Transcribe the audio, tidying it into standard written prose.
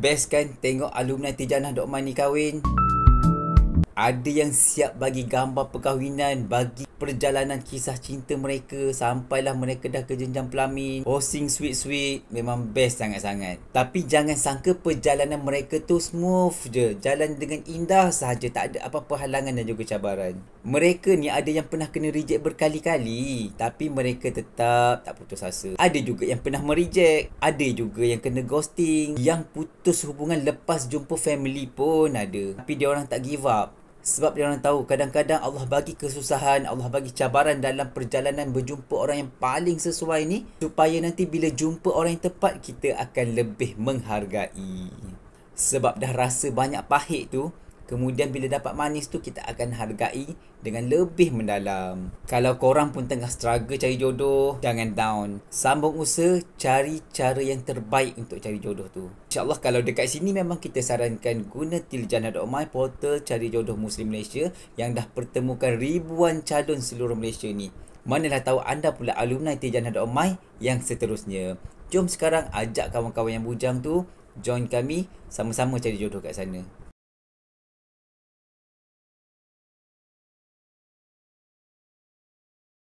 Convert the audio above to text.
Best kan tengok alumni Tijanah.my ni kahwin. Ada yang siap bagi gambar perkahwinan, bagi perjalanan kisah cinta mereka sampailah mereka dah ke jenjang pelamin. Hosting sweet-sweet, memang best sangat-sangat. Tapi jangan sangka perjalanan mereka tu smooth je, jalan dengan indah sahaja, tak ada apa-apa halangan dan juga cabaran. Mereka ni ada yang pernah kena reject berkali-kali, tapi mereka tetap tak putus asa. Ada juga yang pernah mereject, ada juga yang kena ghosting, yang putus hubungan lepas jumpa family pun ada. Tapi dia orang tak give up. Sebab dia orang tahu kadang-kadang Allah bagi kesusahan, Allah bagi cabaran dalam perjalanan berjumpa orang yang paling sesuai ni, supaya nanti bila jumpa orang yang tepat, kita akan lebih menghargai. Sebab dah rasa banyak pahit tu, kemudian bila dapat manis tu, kita akan hargai dengan lebih mendalam. Kalau korang pun tengah struggle cari jodoh, jangan down. Sambung usaha, cari cara yang terbaik untuk cari jodoh tu. InsyaAllah kalau dekat sini memang kita sarankan guna Tijanah.my, portal cari jodoh Muslim Malaysia yang dah pertemukan ribuan calon seluruh Malaysia ni. Manalah tahu anda pula alumni Tijanah.my yang seterusnya. Jom sekarang ajak kawan-kawan yang bujang tu join kami, sama-sama cari jodoh kat sana.